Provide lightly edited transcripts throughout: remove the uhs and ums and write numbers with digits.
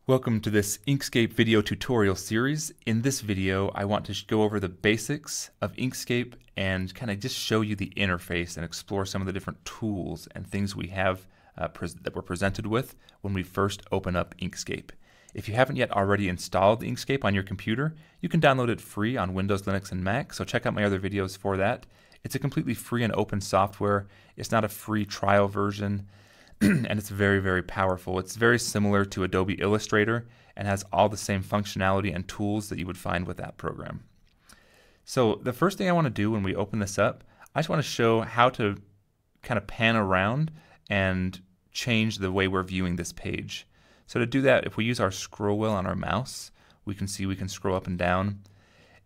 Welcome to this Inkscape video tutorial series. In this video, I want to go over the basics of Inkscape and kind of just show you the interface and explore some of the different tools and things we have that we're presented with when we first open up Inkscape. If you haven't yet already installed Inkscape on your computer, you can download it free on Windows, Linux, and Mac, so check out my other videos for that. It's a completely free and open software. It's not a free trial version. And it's very, very powerful. It's very similar to Adobe Illustrator and has all the same functionality and tools that you would find with that program. So the first thing I want to do when we open this up, I just want to show how to kind of pan around and change the way we're viewing this page. So to do that, if we use our scroll wheel on our mouse, we can see we can scroll up and down.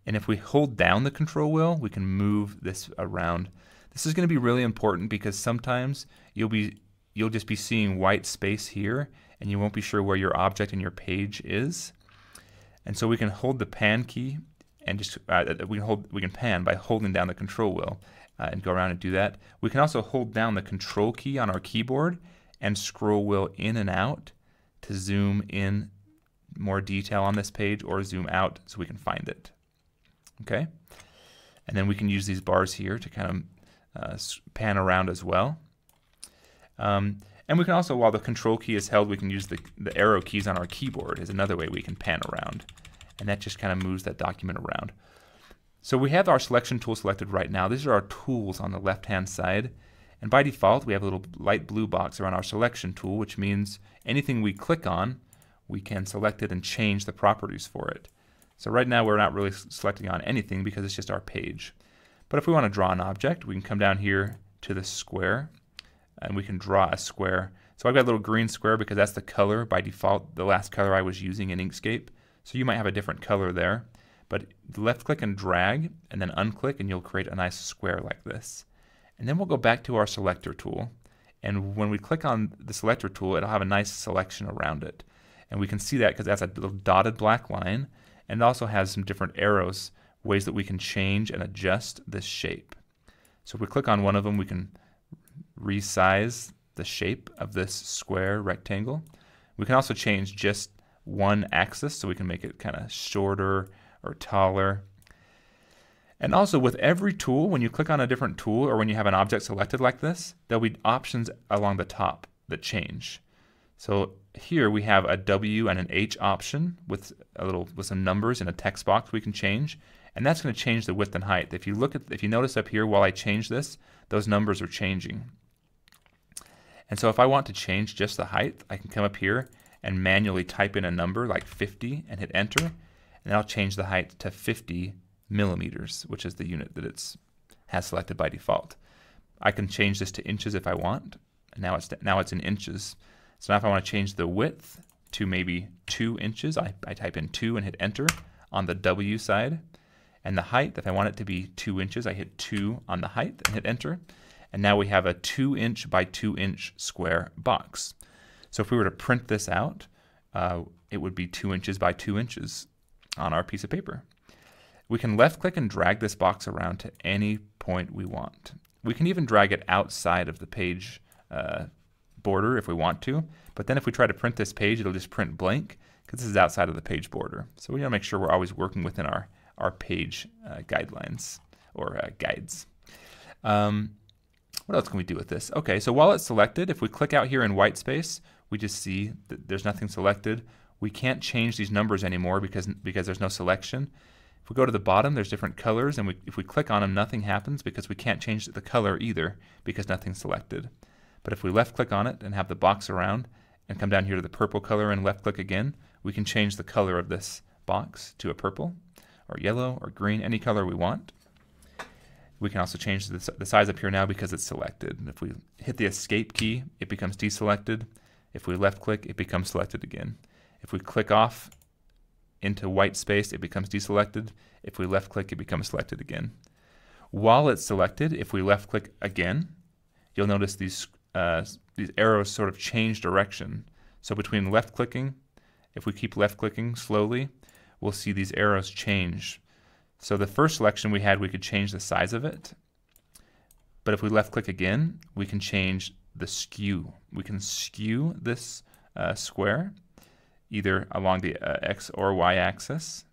And if we hold down the control wheel, we can move this around. This is going to be really important because sometimes you'll just be seeing white space here and you won't be sure where your object in your page is. And so we can hold the pan key and just we can pan by holding down the control wheel and go around and do that. We can also hold down the control key on our keyboard and scroll wheel in and out to zoom in more detail on this page or zoom out so we can find it. Okay? And then we can use these bars here to kind of pan around as well. And we can also, while the control key is held, we can use the arrow keys on our keyboard is another way we can pan around. And that just kind of moves that document around. So we have our selection tool selected right now. These are our tools on the left-hand side. And by default, we have a little light blue box around our selection tool, which means anything we click on, we can select it and change the properties for it. So right now, we're not really selecting on anything because it's just our page. But if we want to draw an object, we can come down here to the square and we can draw a square. So I've got a little green square because that's the color by default, the last color I was using in Inkscape. So you might have a different color there. But left click and drag and then unclick and you'll create a nice square like this. And then we'll go back to our selector tool. And when we click on the selector tool, it'll have a nice selection around it. And we can see that because that's a little dotted black line. And it also has some different arrows, ways that we can change and adjust this shape. So if we click on one of them, we can resize the shape of this square rectangle. We can also change just one axis, so we can make it kind of shorter or taller. And also with every tool, when you click on a different tool or when you have an object selected like this, there'll be options along the top that change. So here we have a W and an H option with some numbers in a text box we can change, and that's going to change the width and height. If you notice up here while I change this, those numbers are changing. And so if I want to change just the height, I can come up here and manually type in a number like 50 and hit enter, and I'll change the height to 50 millimeters, which is the unit that it has selected by default. I can change this to inches if I want, and now it's in inches. So now if I want to change the width to maybe 2 inches, I type in 2 and hit enter on the W side. And the height, if I want it to be 2 inches, I hit 2 on the height and hit enter. And now we have a 2-inch by 2-inch square box. So if we were to print this out, it would be 2 inches by 2 inches on our piece of paper. We can left click and drag this box around to any point we want. We can even drag it outside of the page border if we want to, but then if we try to print this page, it'll just print blank because this is outside of the page border. So we want to make sure we're always working within our page guidelines or guides. What else can we do with this? Okay, so while it's selected, if we click out here in white space, we just see that there's nothing selected. We can't change these numbers anymore because there's no selection. If we go to the bottom, there's different colors, and if we click on them, nothing happens because we can't change the color either because nothing's selected. But if we left click on it and have the box around and come down here to the purple color and left click again, we can change the color of this box to a purple or yellow or green, any color we want. We can also change the size up here now because it's selected. And if we hit the escape key, it becomes deselected. If we left click, it becomes selected again. If we click off into white space, it becomes deselected. If we left click, it becomes selected again. While it's selected, if we left click again, you'll notice these arrows sort of change direction. So between left clicking, if we keep left clicking slowly, we'll see these arrows change. So the first selection we had, we could change the size of it. But if we left click again, we can change the skew. We can skew this square either along the X or Y axis.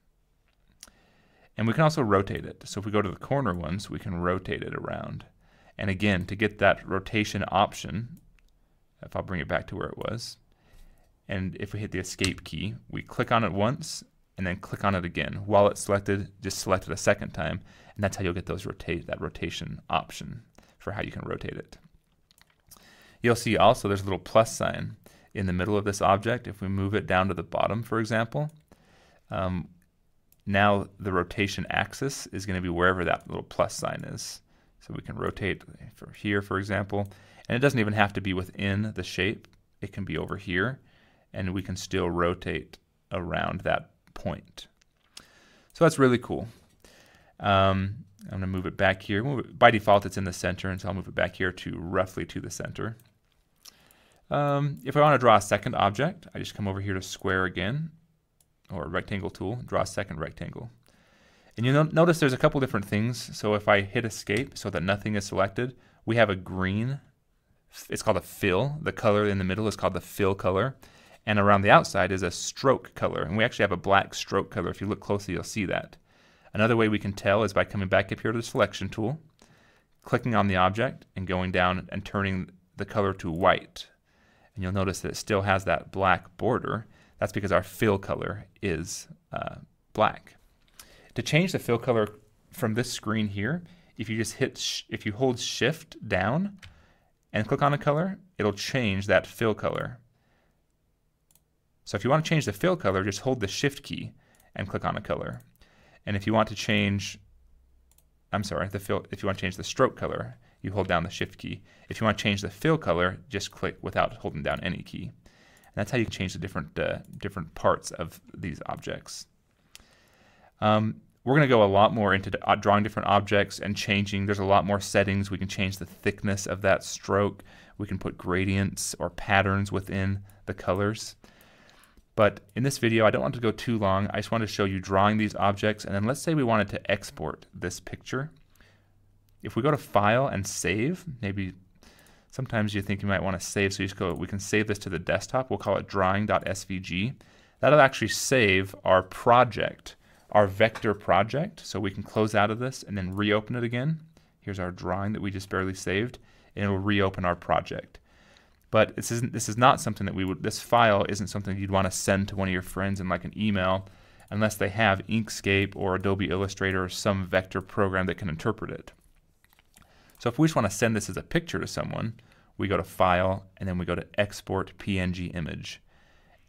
And we can also rotate it. So if we go to the corner ones, we can rotate it around. And again, to get that rotation option, if I'll bring it back to where it was, and if we hit the escape key, we click on it once and then click on it again. While it's selected, just select it a second time, and that's how you'll get those that rotation option for how you can rotate it. You'll see also there's a little plus sign in the middle of this object. If we move it down to the bottom, for example, now the rotation axis is going to be wherever that little plus sign is. So we can rotate for here, for example, and it doesn't even have to be within the shape. It can be over here, and we can still rotate around that point. So that's really cool. I'm going to move it back here. By default, it's in the center, and so I'll move it back here to roughly to the center. If I want to draw a second object, I just come over here to square again, or rectangle tool, draw a second rectangle. And you'll notice there's a couple different things. So if I hit escape so that nothing is selected, we have a green. It's called a fill. The color in the middle is called the fill color. And around the outside is a stroke color. And we actually have a black stroke color. If you look closely, you'll see that. Another way we can tell is by coming back up here to the selection tool, clicking on the object, and going down and turning the color to white. And you'll notice that it still has that black border. That's because our fill color is black. To change the fill color from this screen here, if you just if you hold Shift down and click on a color, it'll change that fill color. So if you want to change the fill color, just hold the Shift key and click on a color. And if you want to change, if you want to change the stroke color, you hold down the Shift key. If you want to change the fill color, just click without holding down any key. And that's how you can change the different parts of these objects. We're going to go a lot more into drawing different objects and changing. There's a lot more settings. We can change the thickness of that stroke. We can put gradients or patterns within the colors. But in this video, I don't want to go too long. I just want to show you drawing these objects. And then let's say we wanted to export this picture. If we go to File and Save, maybe sometimes you think you might want to save, so you just go, we can save this to the desktop. We'll call it drawing.svg. That'll actually save our project, our vector project. So we can close out of this and then reopen it again. Here's our drawing that we just barely saved, and it will reopen our project. But this is not something that this file isn't something you'd want to send to one of your friends in like an email unless they have Inkscape or Adobe Illustrator or some vector program that can interpret it. So if we just want to send this as a picture to someone, we go to File and then we go to Export PNG Image.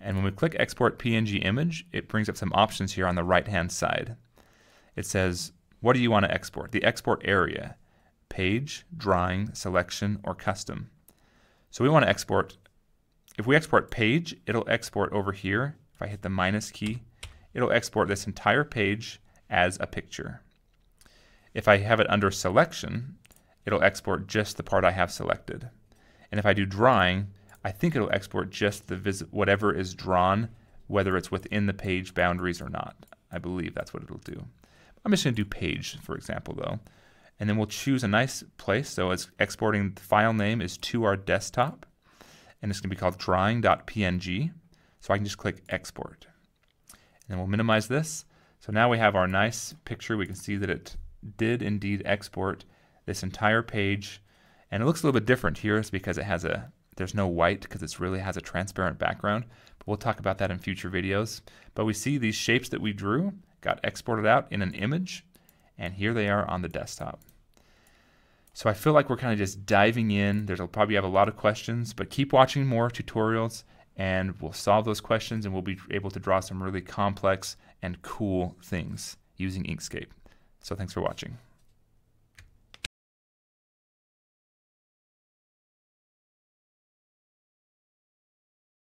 And when we click Export PNG Image, it brings up some options here on the right-hand side. It says, what do you want to export? The export area, page, drawing, selection, or custom. So we want to export, if we export page, it'll export over here. If I hit the minus key, it'll export this entire page as a picture. If I have it under selection, it'll export just the part I have selected. And if I do drawing, I think it'll export just whatever is drawn, whether it's within the page boundaries or not. I believe that's what it'll do. I'm just going to do page, for example, though. And then we'll choose a nice place. So it's exporting, the file name is to our desktop. And it's going to be called drawing.png. So I can just click export. And then we'll minimize this. So now we have our nice picture. We can see that it did indeed export this entire page. And it looks a little bit different here. It's because it has there's no white because it really has a transparent background. But we'll talk about that in future videos. But we see these shapes that we drew got exported out in an image. And here they are on the desktop. So I feel like we're kind of just diving in. There'll probably have a lot of questions, but keep watching more tutorials and we'll solve those questions and we'll be able to draw some really complex and cool things using Inkscape. So thanks for watching.